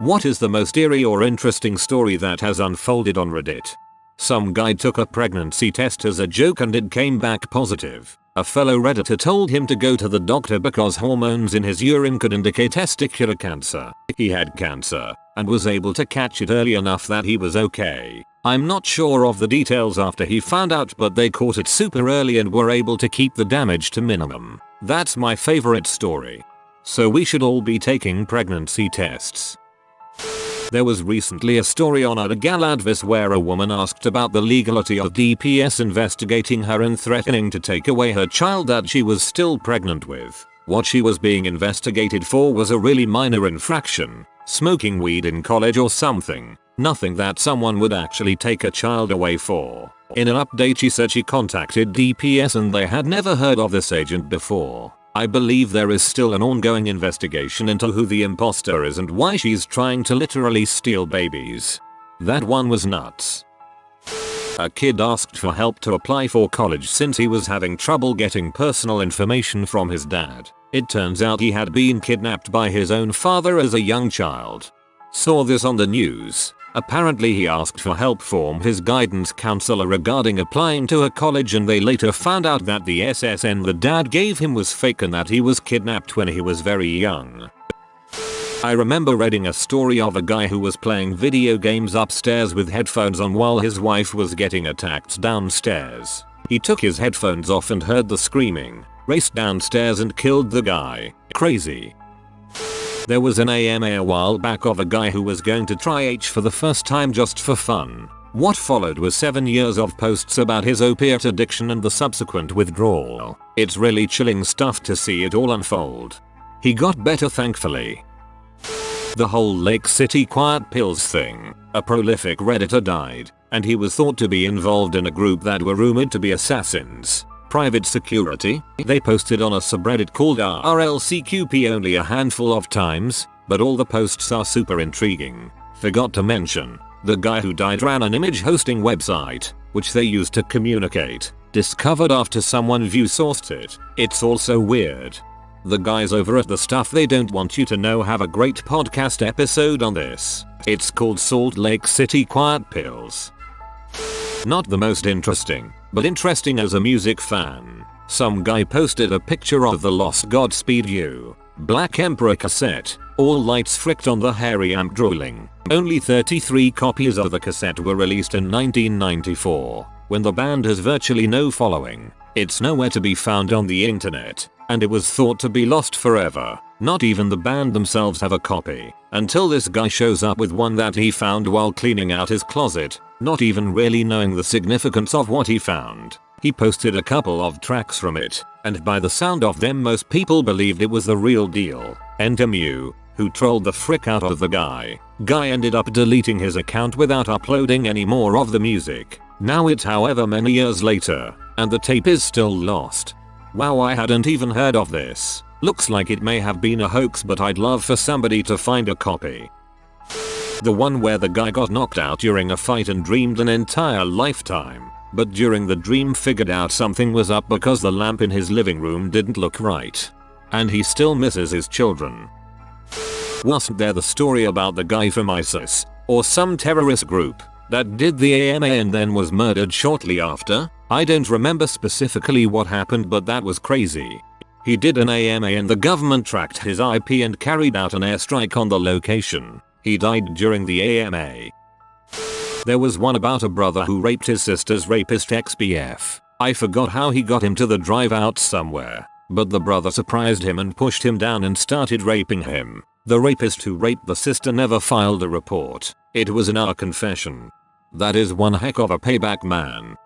What is the most eerie or interesting story that has unfolded on Reddit? Some guy took a pregnancy test as a joke and it came back positive. A fellow Redditor told him to go to the doctor because hormones in his urine could indicate testicular cancer. He had cancer and was able to catch it early enough that he was okay. I'm not sure of the details after he found out, but they caught it super early and were able to keep the damage to minimum. That's my favorite story. So we should all be taking pregnancy tests. There was recently a story on Advis where a woman asked about the legality of DPS investigating her and threatening to take away her child that she was still pregnant with. What she was being investigated for was a really minor infraction, smoking weed in college or something, nothing that someone would actually take a child away for. In an update she said she contacted DPS and they had never heard of this agent before. I believe there is still an ongoing investigation into who the imposter is and why she's trying to literally steal babies. That one was nuts. A kid asked for help to apply for college since he was having trouble getting personal information from his dad. It turns out he had been kidnapped by his own father as a young child. Saw this on the news. Apparently he asked for help from his guidance counselor regarding applying to a college and they later found out that the SSN the dad gave him was fake and that he was kidnapped when he was very young. I remember reading a story of a guy who was playing video games upstairs with headphones on while his wife was getting attacked downstairs. He took his headphones off and heard the screaming, raced downstairs and killed the guy. Crazy. There was an AMA a while back of a guy who was going to try H for the first time just for fun. What followed was 7 years of posts about his opiate addiction and the subsequent withdrawal. It's really chilling stuff to see it all unfold. He got better thankfully. The whole Lake City quiet pills thing. A prolific Redditor died, and he was thought to be involved in a group that were rumored to be assassins. Private security? They posted on a subreddit called RLCQP only a handful of times, but all the posts are super intriguing. Forgot to mention, the guy who died ran an image hosting website, which they used to communicate, discovered after someone view sourced it. It's also weird. The guys over at the Stuff They Don't Want You to Know have a great podcast episode on this. It's called Salt Lake City Quiet Pills. Not the most interesting, but interesting as a music fan. Some guy posted a picture of the lost Godspeed You! Black Emperor cassette, all lights flicked on the hairy amp drooling. Only 33 copies of the cassette were released in 1994, when the band has virtually no following. It's nowhere to be found on the internet, and it was thought to be lost forever. Not even the band themselves have a copy, until this guy shows up with one that he found while cleaning out his closet, not even really knowing the significance of what he found. He posted a couple of tracks from it, and by the sound of them most people believed it was the real deal. Enter Mew, who trolled the frick out of the guy. Guy ended up deleting his account without uploading any more of the music. Now it's however many years later, and the tape is still lost. Wow, I hadn't even heard of this. Looks like it may have been a hoax, but I'd love for somebody to find a copy. The one where the guy got knocked out during a fight and dreamed an entire lifetime, but during the dream figured out something was up because the lamp in his living room didn't look right. And he still misses his children. Wasn't there the story about the guy from ISIS, or some terrorist group, that did the AMA and then was murdered shortly after? I don't remember specifically what happened, but that was crazy. He did an AMA and the government tracked his IP and carried out an airstrike on the location. He died during the AMA. There was one about a brother who raped his sister's rapist ex-BF. I forgot how he got him to the drive out somewhere, but the brother surprised him and pushed him down and started raping him. The rapist who raped the sister never filed a report. It was in our confession. That is one heck of a payback, man.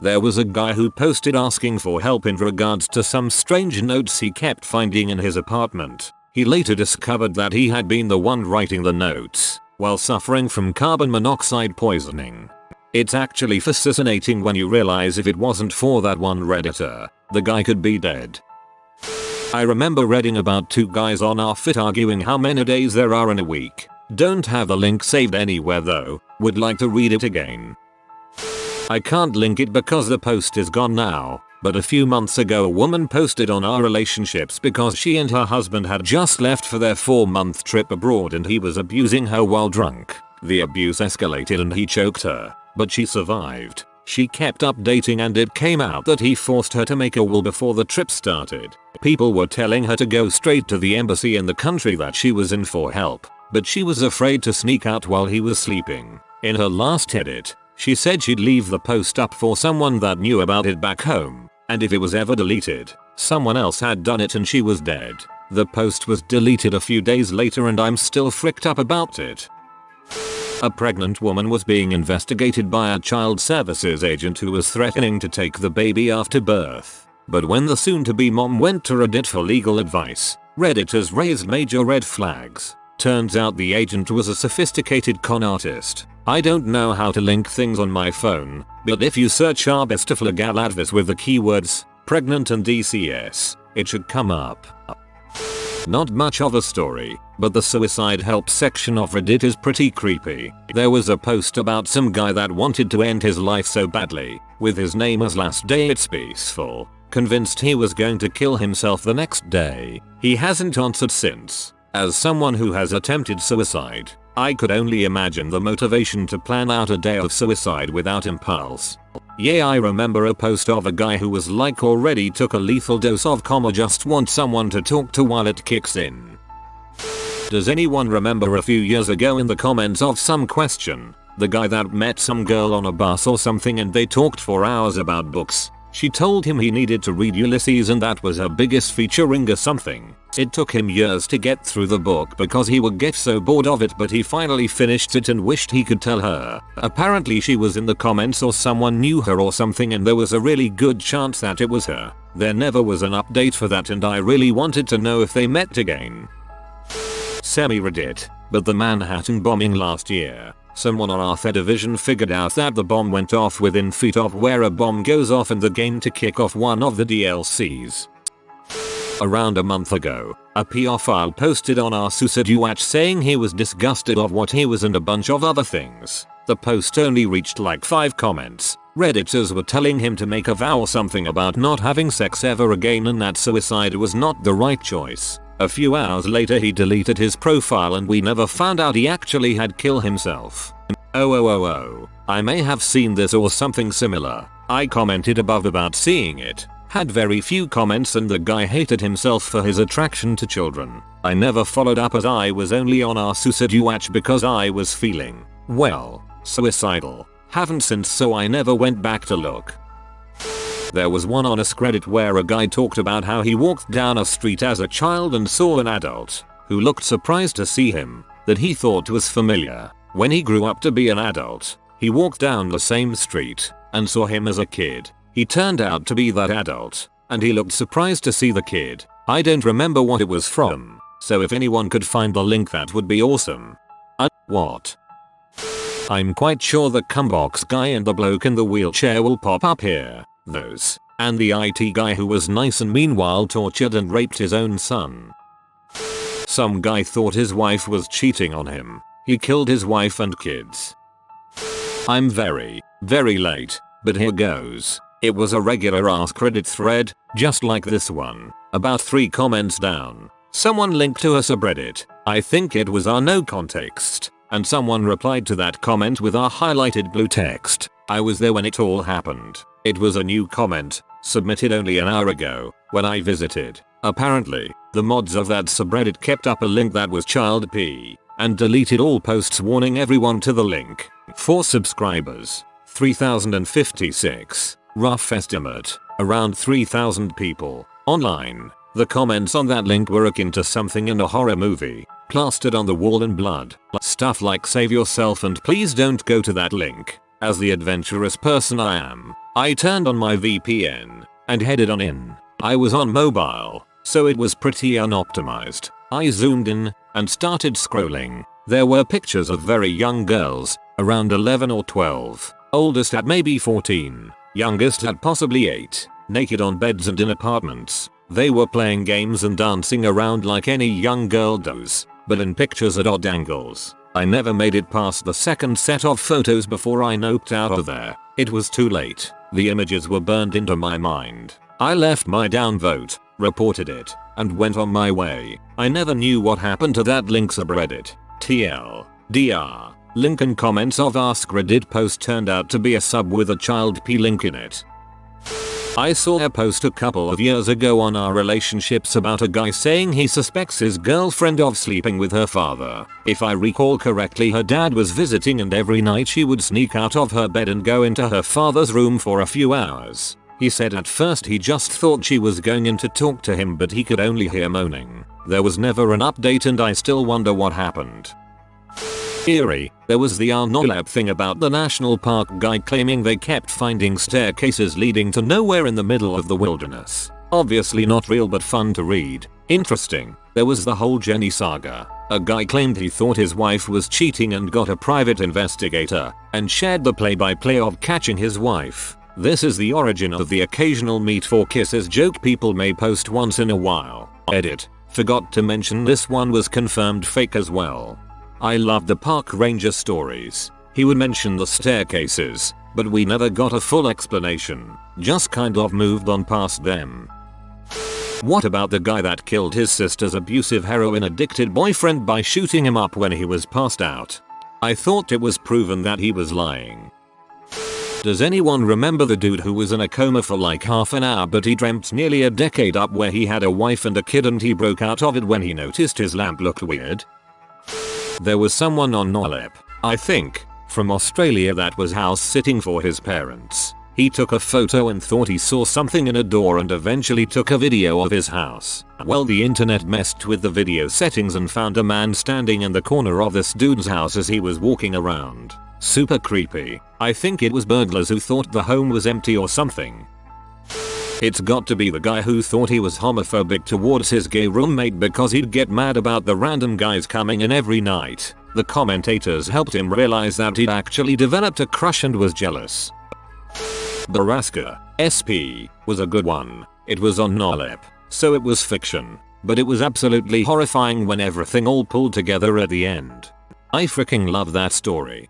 There was a guy who posted asking for help in regards to some strange notes he kept finding in his apartment. He later discovered that he had been the one writing the notes, while suffering from carbon monoxide poisoning. It's actually fascinating when you realize if it wasn't for that one Redditor, the guy could be dead. I remember reading about two guys on our fit arguing how many days there are in a week. Don't have the link saved anywhere though, would like to read it again. I can't link it because the post is gone now. But a few months ago a woman posted on our relationships because she and her husband had just left for their 4-month trip abroad and he was abusing her while drunk. The abuse escalated and he choked her, but she survived. She kept updating and it came out that he forced her to make a will before the trip started. People were telling her to go straight to the embassy in the country that she was in for help, but she was afraid to sneak out while he was sleeping. In her last edit, she said she'd leave the post up for someone that knew about it back home, and if it was ever deleted, someone else had done it and she was dead. The post was deleted a few days later and I'm still freaked up about it. A pregnant woman was being investigated by a child services agent who was threatening to take the baby after birth. But when the soon-to-be mom went to Reddit for legal advice, Redditors raised major red flags. Turns out the agent was a sophisticated con artist. I don't know how to link things on my phone, but if you search Arbestaflagaladvis with the keywords pregnant and DCS, it should come up. Not much of a story, but the suicide help section of Reddit is pretty creepy. There was a post about some guy that wanted to end his life so badly, with his name as last day it's peaceful, convinced he was going to kill himself the next day. He hasn't answered since. As someone who has attempted suicide, I could only imagine the motivation to plan out a day of suicide without impulse. Yeah, I remember a post of a guy who was like already took a lethal dose of just want someone to talk to while it kicks in. Does anyone remember a few years ago in the comments of some question, the guy that met some girl on a bus or something and they talked for hours about books? She told him he needed to read Ulysses and that was her biggest featuring or something. It took him years to get through the book because he would get so bored of it, but he finally finished it and wished he could tell her. Apparently she was in the comments or someone knew her or something and there was a really good chance that it was her. There never was an update for that and I really wanted to know if they met again. Semi-Reddit, but the Manhattan bombing last year. Someone on our Fedivision figured out that the bomb went off within feet of where a bomb goes off in the game to kick off one of the DLCs. Around a month ago, a pedophile posted on our Suicide Watch saying he was disgusted of what he was and a bunch of other things. The post only reached like 5 comments. Redditors were telling him to make a vow or something about not having sex ever again and that suicide was not the right choice. A few hours later he deleted his profile and we never found out he actually had killed himself. Oh, I may have seen this or something similar. I commented above about seeing it. Had very few comments and the guy hated himself for his attraction to children. I never followed up as I was only on our Suicide Watch because I was feeling, well, suicidal. Haven't since, so I never went back to look. There was one on AskReddit where a guy talked about how he walked down a street as a child and saw an adult who looked surprised to see him, that he thought was familiar. When he grew up to be an adult, he walked down the same street and saw him as a kid. He turned out to be that adult, and he looked surprised to see the kid. I don't remember what it was from, so if anyone could find the link that would be awesome. What? I'm quite sure the cumbox guy and the bloke in the wheelchair will pop up here. Those, and the IT guy who was nice and meanwhile tortured and raped his own son. Some guy thought his wife was cheating on him. He killed his wife and kids. I'm very late, but here goes. It was a regular AskReddit thread, just like this one. About 3 comments down, someone linked to a subreddit. I think it was our no context, and someone replied to that comment with our highlighted blue text. I was there when it all happened. It was a new comment, submitted only an hour ago, when I visited. Apparently, the mods of that subreddit kept up a link that was child P, and deleted all posts warning everyone to the link. 4 subscribers, 3056, rough estimate, around 3000 people. Online, the comments on that link were akin to something in a horror movie, plastered on the wall in blood. Stuff like save yourself and please don't go to that link. As the adventurous person I am, I turned on my VPN and headed on in. I was on mobile, so it was pretty unoptimized. I zoomed in and started scrolling. There were pictures of very young girls, around 11 or 12, oldest at maybe 14, youngest at possibly 8, naked on beds and in apartments. They were playing games and dancing around like any young girl does, but in pictures at odd angles. I never made it past the second set of photos before I noped out of there. It was too late. The images were burned into my mind. I left my downvote, reported it, and went on my way. I never knew what happened to that link subreddit. TLDR. Link and comments of AskReddit post turned out to be a sub with a child P link in it. I saw a post a couple of years ago on our relationships about a guy saying he suspects his girlfriend of sleeping with her father. If I recall correctly, her dad was visiting and every night she would sneak out of her bed and go into her father's room for a few hours. He said at first he just thought she was going in to talk to him, but he could only hear moaning. There was never an update and I still wonder what happened. Eerie. There was the Unsettling thing about the national park guy claiming they kept finding staircases leading to nowhere in the middle of the wilderness. Obviously not real but fun to read. Interesting. There was the whole Jenny saga. A guy claimed he thought his wife was cheating and got a private investigator and shared the play-by-play of catching his wife. This is the origin of the occasional meet for kisses joke people may post once in a while. Edit. Forgot to mention this one was confirmed fake as well. I loved the park ranger stories. He would mention the staircases, but we never got a full explanation. Just kind of moved on past them. What about the guy that killed his sister's abusive heroin addicted boyfriend by shooting him up when he was passed out? I thought it was proven that he was lying. Does anyone remember the dude who was in a coma for like half an hour but he dreamt nearly a decade up where he had a wife and a kid and he broke out of it when he noticed his lamp looked weird? There was someone on Unsettling, I think, from Australia that was house sitting for his parents. He took a photo and thought he saw something in a door and eventually took a video of his house. Well, the internet messed with the video settings and found a man standing in the corner of this dude's house as he was walking around. Super creepy. I think it was burglars who thought the home was empty or something. It's got to be the guy who thought he was homophobic towards his gay roommate because he'd get mad about the random guys coming in every night. The commentators helped him realize that he'd actually developed a crush and was jealous. Baraska, SP, was a good one. It was on Unsettling, so it was fiction, but it was absolutely horrifying when everything all pulled together at the end. I freaking love that story.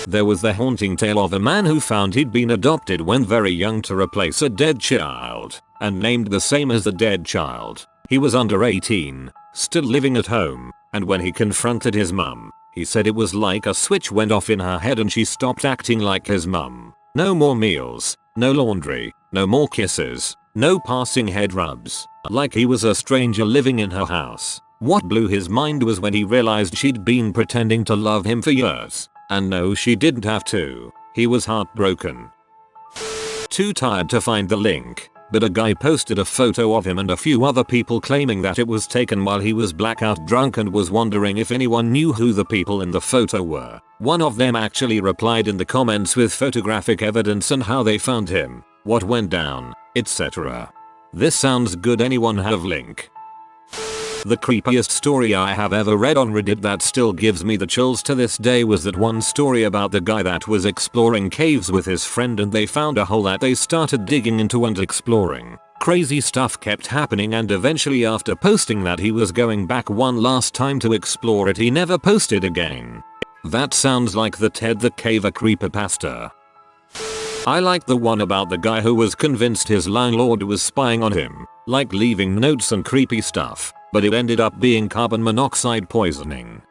There was the haunting tale of a man who found he'd been adopted when very young to replace a dead child, and named the same as the dead child. He was under 18, still living at home, and when he confronted his mum, he said it was like a switch went off in her head and she stopped acting like his mum. No more meals, no laundry, no more kisses, no passing head rubs, like he was a stranger living in her house. What blew his mind was when he realized she'd been pretending to love him for years. And no, she didn't have to. He was heartbroken. Too tired to find the link, but a guy posted a photo of him and a few other people claiming that it was taken while he was blackout drunk and was wondering if anyone knew who the people in the photo were. One of them actually replied in the comments with photographic evidence and how they found him, what went down, etc. This sounds good. Anyone have link? The creepiest story I have ever read on Reddit that still gives me the chills to this day was that one story about the guy that was exploring caves with his friend and they found a hole that they started digging into and exploring. Crazy stuff kept happening and eventually after posting that he was going back one last time to explore it, he never posted again. That sounds like the Ted the Caver creepypasta. I like the one about the guy who was convinced his landlord was spying on him, like leaving notes and creepy stuff, but it ended up being carbon monoxide poisoning.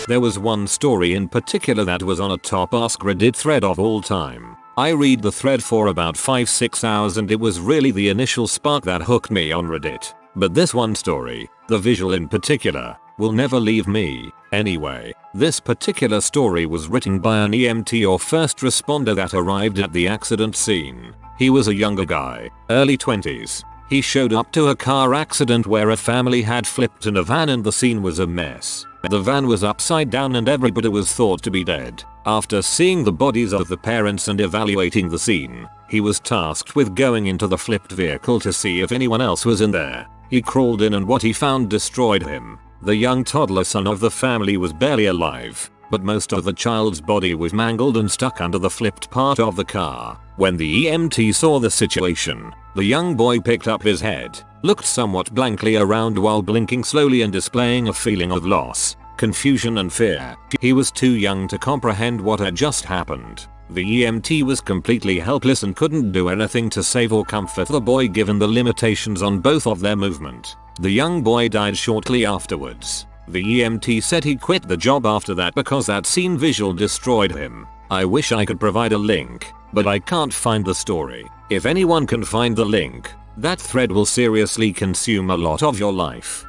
There was one story in particular that was on a top AskReddit thread of all time. I read the thread for about 5-6 hours and it was really the initial spark that hooked me on Reddit. But this one story, the visual in particular, will never leave me. Anyway, this particular story was written by an EMT or first responder that arrived at the accident scene. He was a younger guy, early 20s. He showed up to a car accident where a family had flipped in a van and the scene was a mess. The van was upside down and everybody was thought to be dead. After seeing the bodies of the parents and evaluating the scene, he was tasked with going into the flipped vehicle to see if anyone else was in there. He crawled in and what he found destroyed him. The young toddler son of the family was barely alive, but most of the child's body was mangled and stuck under the flipped part of the car. When the EMT saw the situation, the young boy picked up his head, looked somewhat blankly around while blinking slowly and displaying a feeling of loss, confusion and fear. He was too young to comprehend what had just happened. The EMT was completely helpless and couldn't do anything to save or comfort the boy given the limitations on both of their movement. The young boy died shortly afterwards. The EMT said he quit the job after that because that scene visual destroyed him. I wish I could provide a link, but I can't find the story. If anyone can find the link, that thread will seriously consume a lot of your life.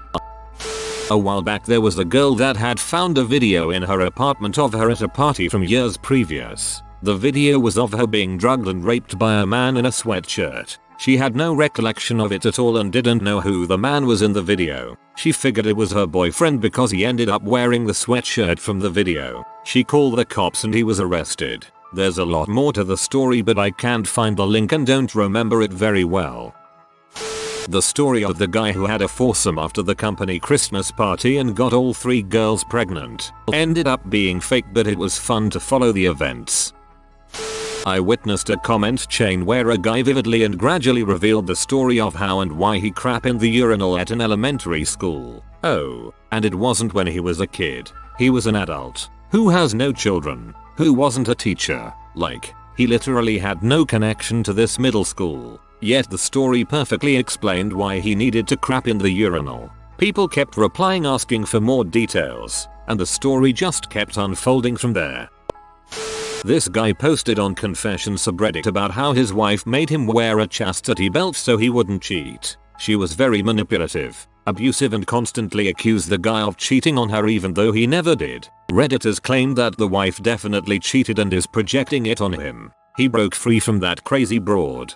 A while back there was a girl that had found a video in her apartment of her at a party from years previous. The video was of her being drugged and raped by a man in a sweatshirt. She had no recollection of it at all and didn't know who the man was in the video. She figured it was her boyfriend because he ended up wearing the sweatshirt from the video. She called the cops and he was arrested. There's a lot more to the story but I can't find the link and don't remember it very well. The story of the guy who had a foursome after the company Christmas party and got all 3 girls pregnant ended up being fake, but it was fun to follow the events. I witnessed a comment chain where a guy vividly and gradually revealed the story of how and why he crapped in the urinal at an elementary school. Oh, and it wasn't when he was a kid. He was an adult who has no children, who wasn't a teacher. Like, he literally had no connection to this middle school. Yet the story perfectly explained why he needed to crap in the urinal. People kept replying asking for more details, and the story just kept unfolding from there. This guy posted on Confession subreddit about how his wife made him wear a chastity belt so he wouldn't cheat. She was very manipulative, abusive and constantly accused the guy of cheating on her even though he never did. Redditors claimed that the wife definitely cheated and is projecting it on him. He broke free from that crazy broad.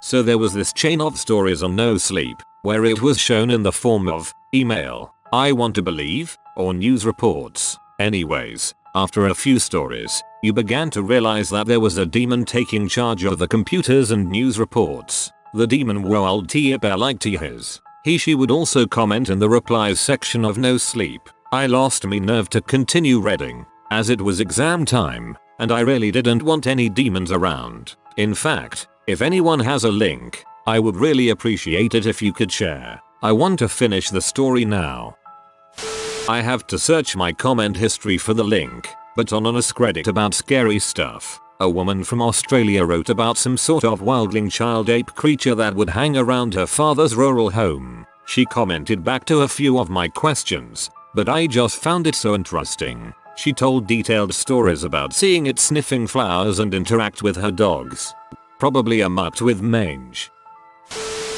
So there was this chain of stories on No Sleep, where it was shown in the form of email, I want to believe, or news reports. Anyways, after a few stories, you began to realize that there was a demon taking charge of the computers and news reports. The demon would like to his. She would also comment in the replies section of No Sleep. I lost me nerve to continue reading, as it was exam time, and I really didn't want any demons around. In fact, if anyone has a link, I would really appreciate it if you could share. I want to finish the story now. I have to search my comment history for the link, but on an AskReddit about scary stuff, a woman from Australia wrote about some sort of wildling child ape creature that would hang around her father's rural home. She commented back to a few of my questions, but I just found it so interesting. She told detailed stories about seeing it sniffing flowers and interact with her dogs. Probably a mutt with mange.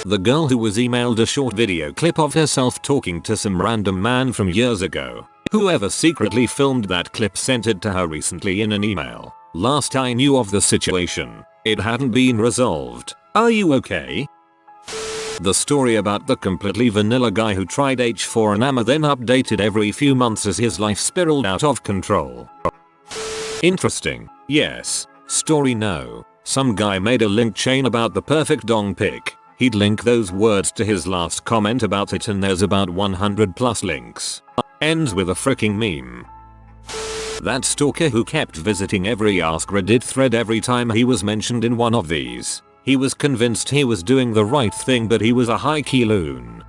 The girl who was emailed a short video clip of herself talking to some random man from years ago. Whoever secretly filmed that clip sent it to her recently in an email. Last I knew of the situation, it hadn't been resolved. Are you okay? The story about the completely vanilla guy who tried H4N then updated every few months as his life spiraled out of control. Interesting. Yes. Story no. Some guy made a link chain about the perfect dong pic. He'd link those words to his last comment about it and there's about 100 plus links. Ends with a freaking meme. That stalker who kept visiting every AskReddit thread every time he was mentioned in one of these. He was convinced he was doing the right thing but he was a high-key loon.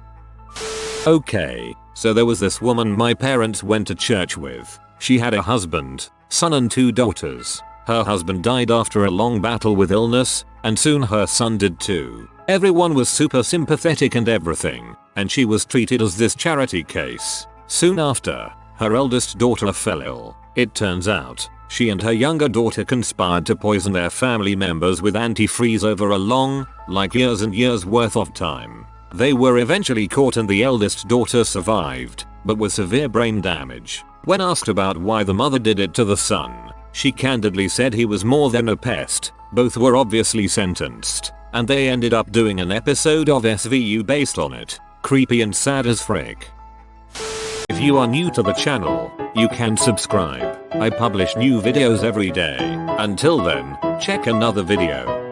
Okay, so there was this woman my parents went to church with. She had a husband, son and 2 daughters. Her husband died after a long battle with illness, and soon her son did too. Everyone was super sympathetic and everything, and she was treated as this charity case. Soon after, her eldest daughter fell ill. It turns out, she and her younger daughter conspired to poison their family members with antifreeze over a long, like years and years worth of time. They were eventually caught and the eldest daughter survived, but with severe brain damage. When asked about why the mother did it to the son, she candidly said he was more than a pest. Both were obviously sentenced, and they ended up doing an episode of SVU based on it. Creepy and sad as frick. If you are new to the channel, you can subscribe. I publish new videos every day. Until then, check another video.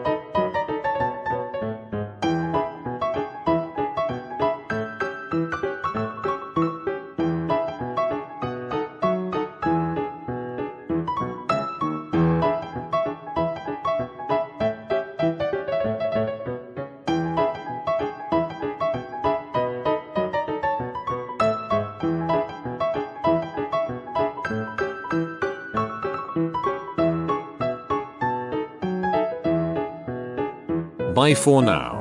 Bye for now.